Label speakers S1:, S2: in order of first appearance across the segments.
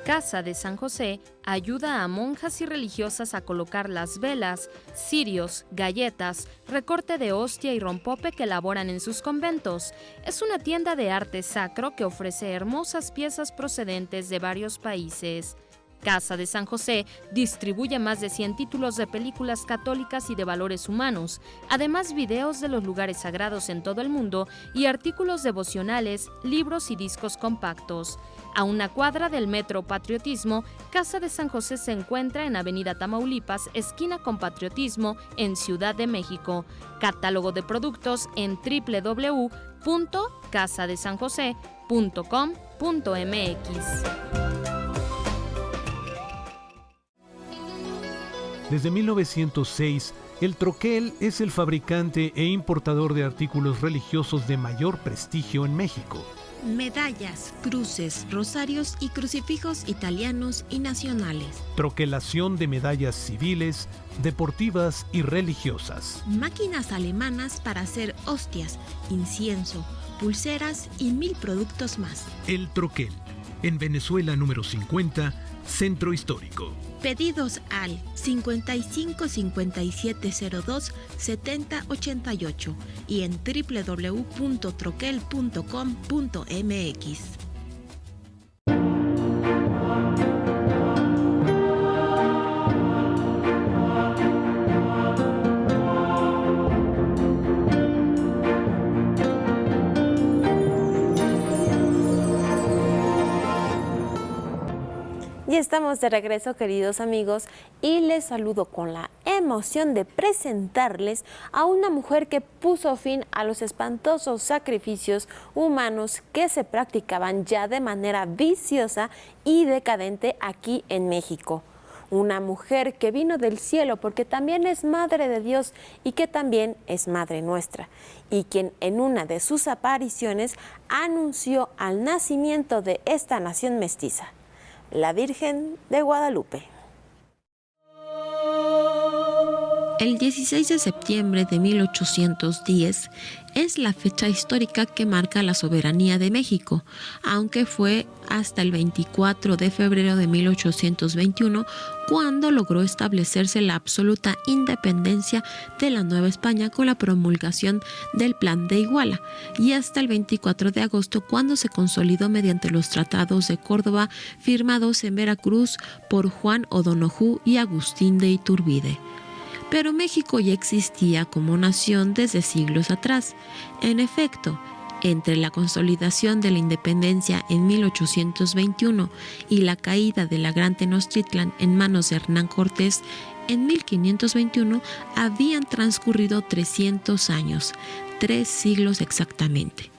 S1: Casa de San José ayuda a monjas y religiosas a colocar las velas, cirios, galletas, recorte de hostia y rompope que elaboran en sus conventos. Es una tienda de arte sacro que ofrece hermosas piezas procedentes de varios países. Casa de San José distribuye más de 100 títulos de películas católicas y de valores humanos, además videos de los lugares sagrados en todo el mundo y artículos devocionales, libros y discos compactos. A una cuadra del Metro Patriotismo, Casa de San José se encuentra en Avenida Tamaulipas, esquina con Patriotismo, en Ciudad de México. Catálogo de productos en www.casadesanjose.com.mx.
S2: Desde 1906, el Troquel es el fabricante e importador de artículos religiosos de mayor prestigio en México.
S3: Medallas, cruces, rosarios y crucifijos italianos y nacionales.
S2: Troquelación de medallas civiles, deportivas y religiosas.
S3: Máquinas alemanas para hacer hostias, incienso, pulseras y 1000 productos más.
S2: El Troquel, en Venezuela número 50, Centro Histórico.
S3: Pedidos al 55 5702 7088 y en www.troquel.com.mx.
S4: Y estamos de regreso, queridos amigos, y les saludo con la emoción de presentarles a una mujer que puso fin a los espantosos sacrificios humanos que se practicaban ya de manera viciosa y decadente aquí en México. Una mujer que vino del cielo porque también es Madre de Dios y que también es Madre nuestra, y quien en una de sus apariciones anunció al nacimiento de esta nación mestiza, la Virgen de Guadalupe.
S3: El 16 de septiembre de 1810 es la fecha histórica que marca la soberanía de México, aunque fue hasta el 24 de febrero de 1821 cuando logró establecerse la absoluta independencia de la Nueva España con la promulgación del Plan de Iguala, y hasta el 24 de agosto cuando se consolidó mediante los tratados de Córdoba firmados en Veracruz por Juan O'Donojú y Agustín de Iturbide. Pero México ya existía como nación desde siglos atrás. En efecto, entre la consolidación de la independencia en 1821 y la caída de la Gran Tenochtitlan en manos de Hernán Cortés en 1521, habían transcurrido 300 años, 3 siglos exactamente.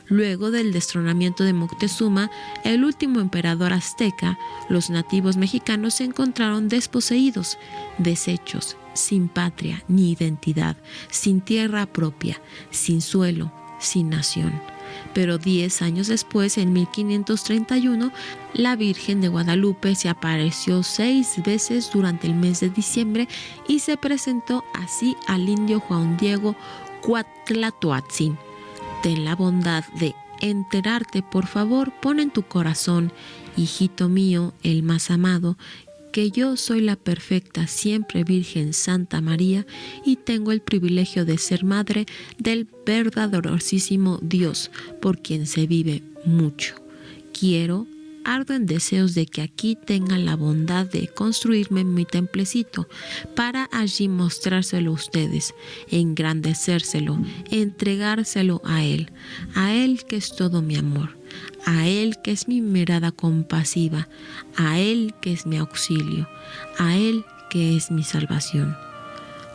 S3: Luego del destronamiento de Moctezuma, el último emperador azteca, los nativos mexicanos se encontraron desposeídos, deshechos, sin patria ni identidad, sin tierra propia, sin suelo, sin nación. Pero 10 años después, en 1531, la Virgen de Guadalupe se apareció 6 veces durante el mes de diciembre y se presentó así al indio Juan Diego Cuatlatoatzin. Ten la bondad de enterarte, por favor, pon en tu corazón, hijito mío, el más amado, que yo soy la perfecta, siempre Virgen Santa María y tengo el privilegio de ser madre del verdaderosísimo Dios, por quien se vive mucho. Ardo en deseos de que aquí tengan la bondad de construirme mi templecito, para allí mostrárselo a ustedes, engrandecérselo, entregárselo a Él que es todo mi amor, a Él que es mi mirada compasiva, a Él que es mi auxilio, a Él que es mi salvación.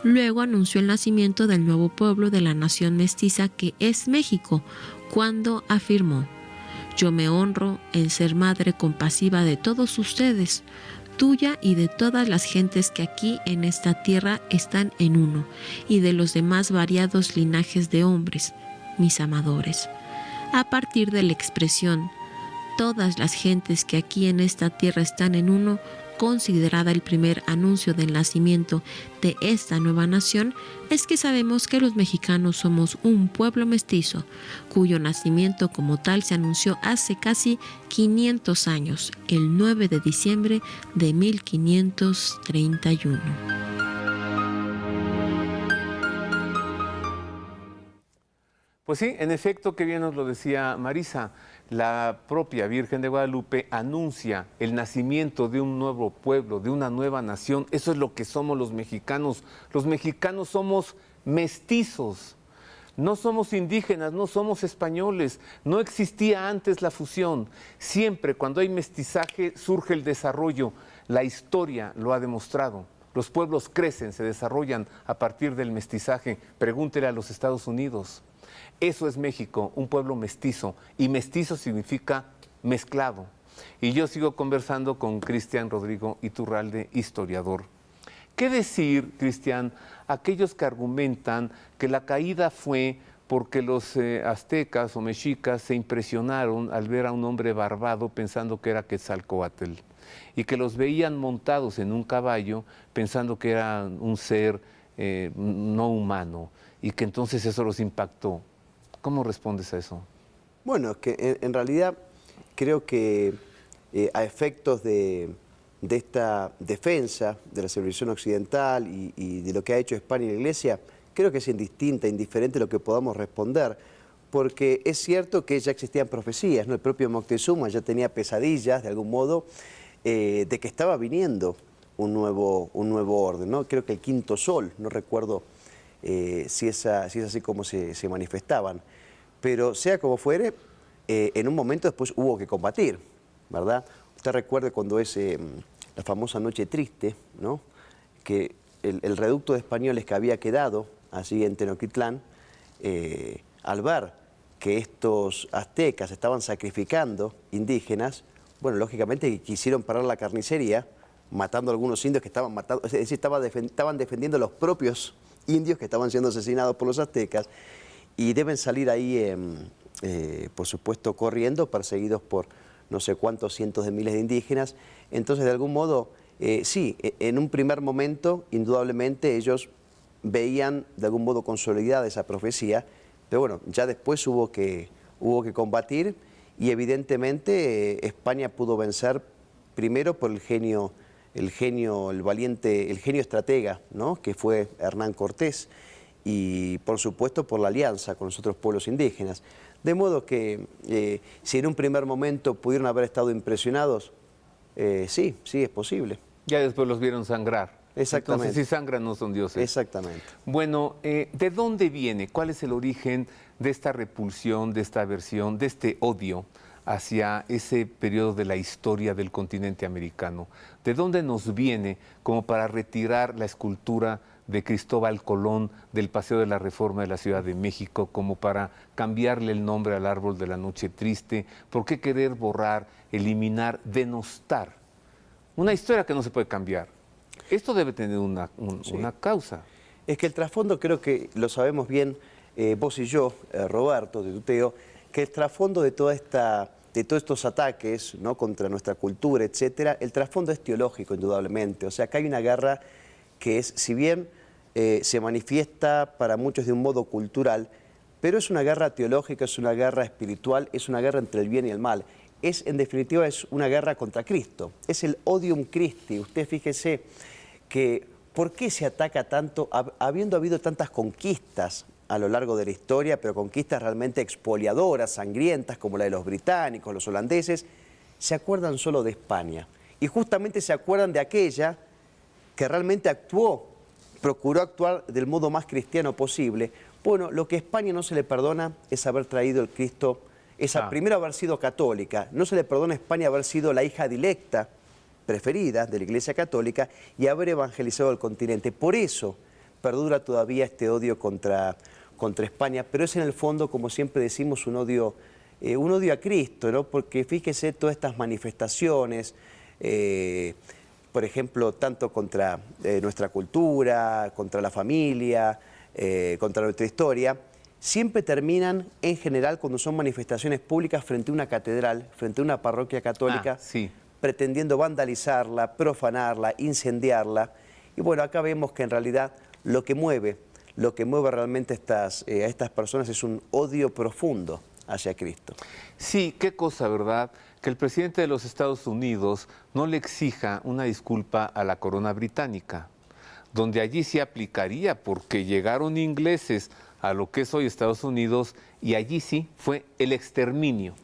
S3: Luego anunció el nacimiento del nuevo pueblo de la nación mestiza que es México, cuando afirmó: yo me honro en ser madre compasiva de todos ustedes, tuya y de todas las gentes que aquí en esta tierra están en uno, y de los demás variados linajes de hombres, mis amadores. A partir de la expresión, todas las gentes que aquí en esta tierra están en uno, considerada el primer anuncio del nacimiento de esta nueva nación, es que sabemos que los mexicanos somos un pueblo mestizo, cuyo nacimiento como tal se anunció hace casi 500 años, el 9 de diciembre de 1531.
S5: Pues sí, en efecto, que bien nos lo decía Marisa, la propia Virgen de Guadalupe anuncia el nacimiento de un nuevo pueblo, de una nueva nación. Eso es lo que somos los mexicanos. Los mexicanos somos mestizos, no somos indígenas, no somos españoles. No existía antes la fusión. Siempre cuando hay mestizaje surge el desarrollo. La historia lo ha demostrado. Los pueblos crecen, se desarrollan a partir del mestizaje. Pregúntele a los Estados Unidos. Eso es México, un pueblo mestizo, y mestizo significa mezclado. Y yo sigo conversando con Cristian Rodrigo Iturralde, historiador. ¿Qué decir, Cristian, aquellos que argumentan que la caída fue porque los aztecas o mexicas se impresionaron al ver a un hombre barbado pensando que era Quetzalcóatl, y que los veían montados en un caballo pensando que era un ser no humano, y que entonces eso los impactó? ¿Cómo respondes a eso?
S6: Bueno, que en realidad creo que a efectos de esta defensa de la civilización occidental y de lo que ha hecho España y la Iglesia, creo que es indistinta, indiferente lo que podamos responder, porque es cierto que ya existían profecías, ¿no? El propio Moctezuma ya tenía pesadillas, de algún modo, de que estaba viniendo un nuevo orden, ¿no? Creo que el quinto sol, no recuerdo si es así como se manifestaban. Pero sea como fuere, en un momento después hubo que combatir, ¿verdad? Usted recuerde cuando es la famosa Noche Triste, ¿no? Que el reducto de españoles que había quedado allí en Tenochtitlán, al ver que estos aztecas estaban sacrificando indígenas, bueno, lógicamente quisieron parar la carnicería, matando a algunos indios que estaban matando, es decir, estaban defendiendo a los propios indios que estaban siendo asesinados por los aztecas, y deben salir ahí, por supuesto, corriendo, perseguidos por no sé cuántos cientos de miles de indígenas. Entonces, de algún modo, sí, en un primer momento, indudablemente, ellos veían de algún modo consolidada esa profecía, pero bueno, ya después hubo que combatir, y evidentemente España pudo vencer primero por el genio estratega, ¿no? Que fue Hernán Cortés, y por supuesto por la alianza con los otros pueblos indígenas. De modo que si en un primer momento pudieron haber estado impresionados, sí es posible.
S5: Ya después los vieron sangrar.
S6: Exactamente.
S5: Entonces, si sangran no son dioses.
S6: Exactamente.
S5: Bueno, ¿de dónde viene? ¿Cuál es el origen de esta repulsión, de esta aversión, de este odio hacia ese periodo de la historia del continente americano? ¿De dónde nos viene como para retirar la escultura de Cristóbal Colón del Paseo de la Reforma de la Ciudad de México, como para cambiarle el nombre al árbol de la Noche Triste? ¿Por qué querer borrar, eliminar, denostar una historia que no se puede cambiar? Esto debe tener una causa.
S6: Es que el trasfondo, creo que lo sabemos bien vos y yo, Roberto, de Tuteo, que el trasfondo de todos estos ataques, ¿no?, contra nuestra cultura, etcétera, el trasfondo es teológico, indudablemente. O sea, acá hay una guerra que es, si bien se manifiesta para muchos de un modo cultural, pero es una guerra teológica, es una guerra espiritual, es una guerra entre el bien y el mal. En definitiva, es una guerra contra Cristo. Es el odium Christi. Usted fíjese que ¿por qué se ataca tanto, habiendo habido tantas conquistas a lo largo de la historia, pero conquistas realmente expoliadoras, sangrientas, como la de los británicos, los holandeses? Se acuerdan solo de España. Y justamente se acuerdan de aquella que realmente procuró actuar del modo más cristiano posible. Bueno, lo que a España no se le perdona es haber traído el Cristo, primero haber sido católica. No se le perdona a España haber sido la hija dilecta, preferida de la Iglesia Católica, y haber evangelizado el continente. Por eso perdura todavía este odio contra España, pero es en el fondo, como siempre decimos, un odio a Cristo, ¿no? Porque fíjese todas estas manifestaciones, por ejemplo, tanto contra nuestra cultura, contra la familia, contra nuestra historia, siempre terminan en general cuando son manifestaciones públicas frente a una catedral, frente a una parroquia católica,
S5: Sí.
S6: pretendiendo vandalizarla, profanarla, incendiarla. Y bueno, acá vemos que en realidad lo que mueve realmente a estas personas es un odio profundo hacia Cristo.
S5: Sí, qué cosa, ¿verdad? Que el presidente de los Estados Unidos no le exija una disculpa a la corona británica, donde allí sí aplicaría porque llegaron ingleses a lo que es hoy Estados Unidos y allí sí fue el exterminio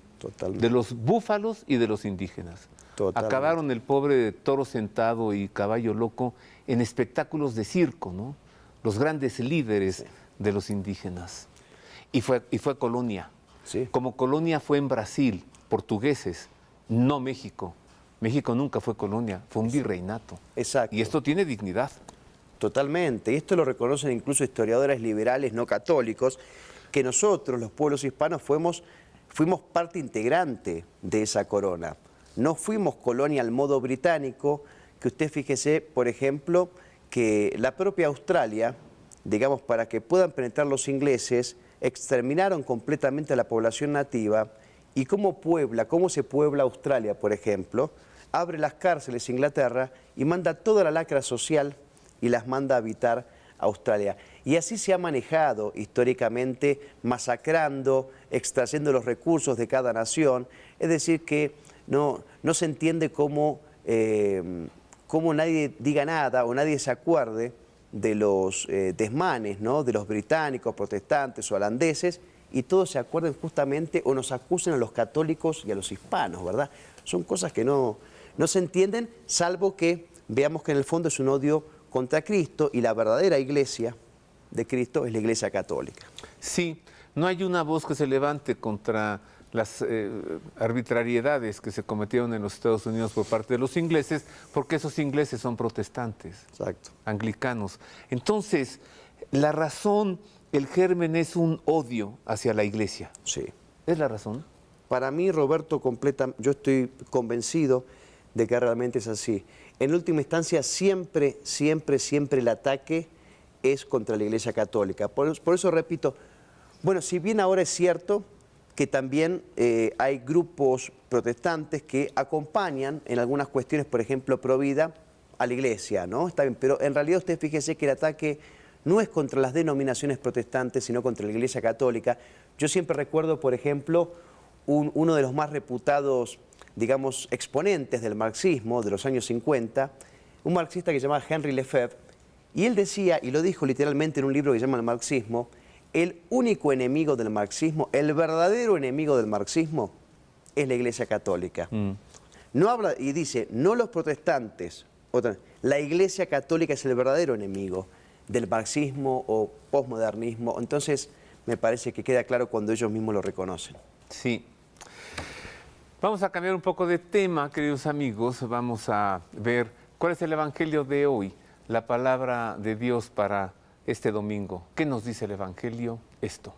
S5: de los búfalos y de los indígenas.
S6: Totalmente.
S5: Acabaron el pobre toro sentado y caballo loco en espectáculos de circo, ¿no? Los grandes líderes de los indígenas. Y fue colonia.
S6: Sí.
S5: Como colonia fue en Brasil, portugueses, no México. México nunca fue colonia, fue un virreinato.
S6: Exacto.
S5: Y esto tiene dignidad.
S6: Totalmente. Y esto lo reconocen incluso historiadores liberales no católicos, que nosotros, los pueblos hispanos, fuimos parte integrante de esa corona. No fuimos colonia al modo británico, que usted fíjese, por ejemplo, que la propia Australia, digamos, para que puedan penetrar los ingleses, exterminaron completamente a la población nativa y cómo se puebla Australia, por ejemplo, abre las cárceles Inglaterra y manda toda la lacra social y las manda a habitar Australia. Y así se ha manejado históricamente, masacrando, extrayendo los recursos de cada nación. Es decir, que no se entiende cómo nadie diga nada o nadie se acuerde de los desmanes, ¿no?, de los británicos, protestantes o holandeses, y todos se acuerden justamente o nos acusen a los católicos y a los hispanos, ¿verdad? Son cosas que no se entienden, salvo que veamos que en el fondo es un odio contra Cristo, y la verdadera iglesia de Cristo es la iglesia católica.
S5: Sí, no hay una voz que se levante contra las arbitrariedades que se cometieron en los Estados Unidos por parte de los ingleses, porque esos ingleses son protestantes,
S6: Exacto.
S5: anglicanos. Entonces, la razón, el germen es un odio hacia la iglesia.
S6: Sí.
S5: ¿Es la razón?
S6: Para mí, Roberto, yo estoy convencido de que realmente es así. En última instancia, siempre el ataque es contra la Iglesia Católica. Por eso repito, bueno, si bien ahora es cierto que también hay grupos protestantes que acompañan en algunas cuestiones, por ejemplo, pro vida, a la Iglesia, ¿no? Está bien, pero en realidad usted fíjese que el ataque no es contra las denominaciones protestantes, sino contra la Iglesia Católica. Yo siempre recuerdo, por ejemplo, uno de los más reputados, digamos, exponentes del marxismo de los años 50, un marxista que se llamaba Henry Lefebvre, y él decía, y lo dijo literalmente en un libro que se llama El marxismo, el único enemigo del marxismo, el verdadero enemigo del marxismo, es la Iglesia Católica. No habla, y dice, no los protestantes, la Iglesia Católica es el verdadero enemigo del marxismo o posmodernismo. Entonces, me parece que queda claro cuando ellos mismos lo reconocen.
S5: Sí. Vamos a cambiar un poco de tema, queridos amigos. Vamos a ver cuál es el Evangelio de hoy, la palabra de Dios para este domingo. ¿Qué nos dice el Evangelio? Esto.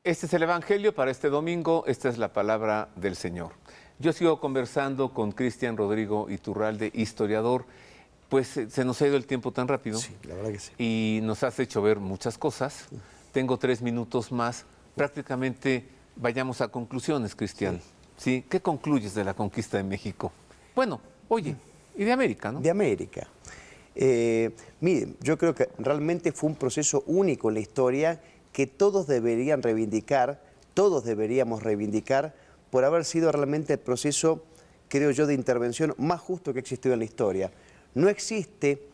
S5: Este es el Evangelio para este domingo, esta es la palabra del Señor. Yo sigo conversando con Cristian Rodrigo Iturralde, historiador. Pues se nos ha ido el tiempo tan rápido.
S6: Sí, la verdad que sí.
S5: Y nos has hecho ver muchas cosas. Tengo 3 minutos más. Prácticamente vayamos a conclusiones, Cristian. Sí. ¿Qué concluyes de la conquista de México? Bueno, oye, y de América, ¿no?
S6: De América. Miren, yo creo que realmente fue un proceso único en la historia que todos deberían reivindicar, todos deberíamos reivindicar por haber sido realmente el proceso, creo yo, de intervención más justo que ha existido en la historia. No existe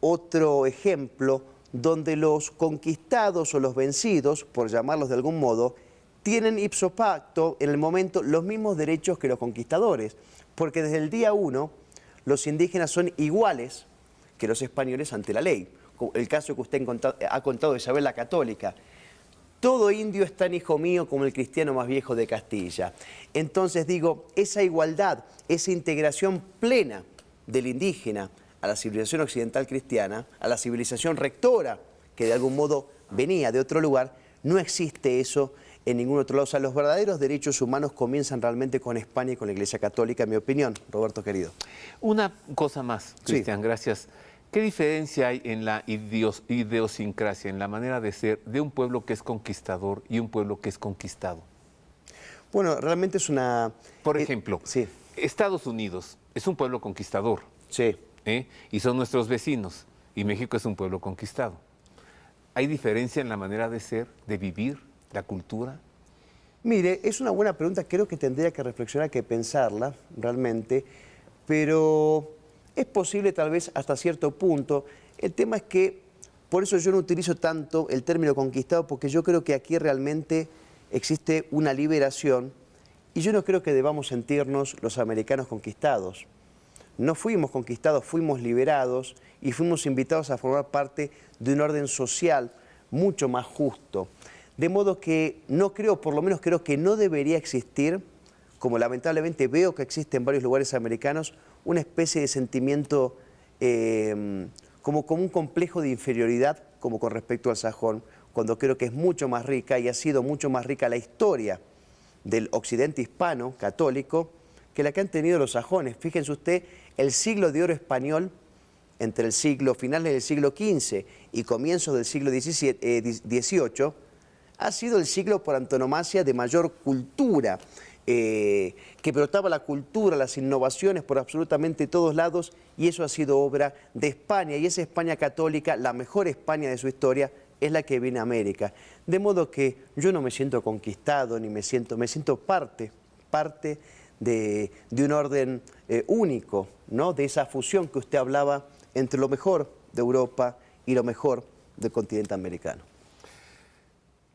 S6: otro ejemplo donde los conquistados o los vencidos, por llamarlos de algún modo, tienen ipso facto en el momento los mismos derechos que los conquistadores, porque desde el día 1 los indígenas son iguales que los españoles ante la ley. El caso que usted ha contado de Isabel la Católica. Todo indio es tan hijo mío como el cristiano más viejo de Castilla. Entonces digo, esa igualdad, esa integración plena del indígena a la civilización occidental cristiana, a la civilización rectora, que de algún modo venía de otro lugar, no existe eso en ningún otro lado. O sea, los verdaderos derechos humanos comienzan realmente con España y con la Iglesia Católica, en mi opinión, Roberto querido.
S5: Una cosa más, Cristian, gracias. ¿Qué diferencia hay en la idiosincrasia, en la manera de ser de un pueblo que es conquistador y un pueblo que es conquistado?
S6: Bueno, realmente es una...
S5: Por ejemplo,
S6: sí.
S5: Estados Unidos es un pueblo conquistador.
S6: Sí.
S5: Y son nuestros vecinos. Y México es un pueblo conquistado. ¿Hay diferencia en la manera de ser, de vivir, la cultura?
S6: Mire, es una buena pregunta. Creo que tendría que reflexionar, que pensarla realmente. Pero... es posible tal vez hasta cierto punto. El tema es que, por eso yo no utilizo tanto el término conquistado, porque yo creo que aquí realmente existe una liberación y yo no creo que debamos sentirnos los americanos conquistados. No fuimos conquistados, fuimos liberados y fuimos invitados a formar parte de un orden social mucho más justo. De modo que no creo, por lo menos creo que no debería existir, como lamentablemente veo que existe en varios lugares americanos, una especie de sentimiento como un complejo de inferioridad como con respecto al sajón, cuando creo que es mucho más rica y ha sido mucho más rica la historia del occidente hispano católico que la que han tenido los sajones. Fíjense usted, el siglo de oro español, entre el finales del siglo XV y comienzos del siglo XVIII, ha sido el siglo por antonomasia de mayor cultura, que brotaba la cultura, las innovaciones por absolutamente todos lados, y eso ha sido obra de España, y esa España católica, la mejor España de su historia, es la que viene a América. De modo que yo no me siento conquistado, ni me siento parte de un orden único, ¿no? De esa fusión que usted hablaba entre lo mejor de Europa y lo mejor del continente americano.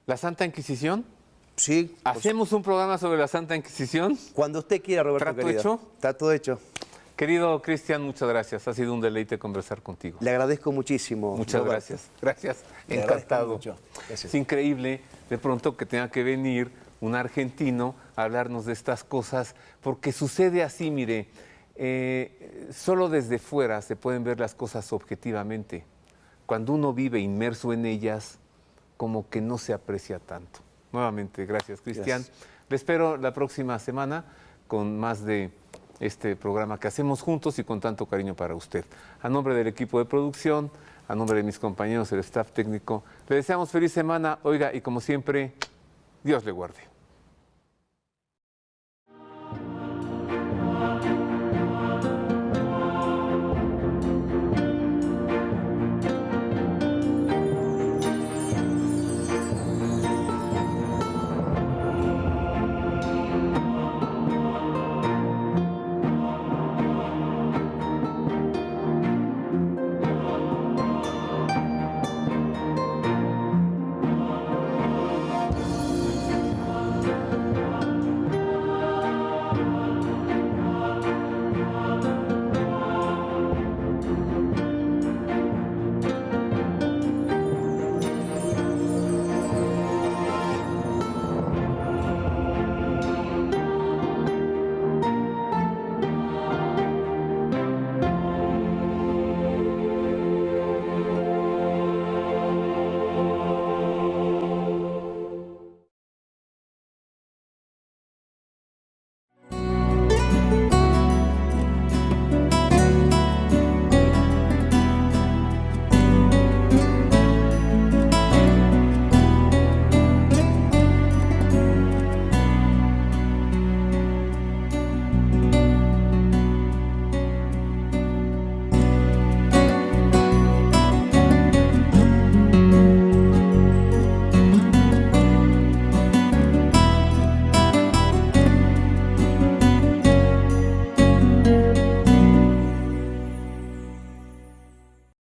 S5: ¿La Santa Inquisición?
S6: Sí.
S5: ¿Hacemos un programa sobre la Santa Inquisición?
S6: Cuando usted quiera, Roberto,
S5: ¿Trato
S6: querido.
S5: hecho?
S6: Está todo hecho.
S5: Querido Cristian, muchas gracias. Ha sido un deleite conversar contigo.
S6: Le agradezco muchísimo.
S5: Muchas
S6: Roberto.
S5: gracias. Gracias.
S6: Le
S5: Encantado.
S6: agradezco mucho. Gracias.
S5: Es increíble de pronto que tenga que venir un argentino a hablarnos de estas cosas, porque sucede así, mire, solo desde fuera se pueden ver las cosas objetivamente. Cuando uno vive inmerso en ellas, como que no se aprecia tanto. Nuevamente, gracias, Cristian. Le espero la próxima semana con más de este programa que hacemos juntos y con tanto cariño para usted. A nombre del equipo de producción, a nombre de mis compañeros, el staff técnico, le deseamos feliz semana. Oiga, y como siempre, Dios le guarde.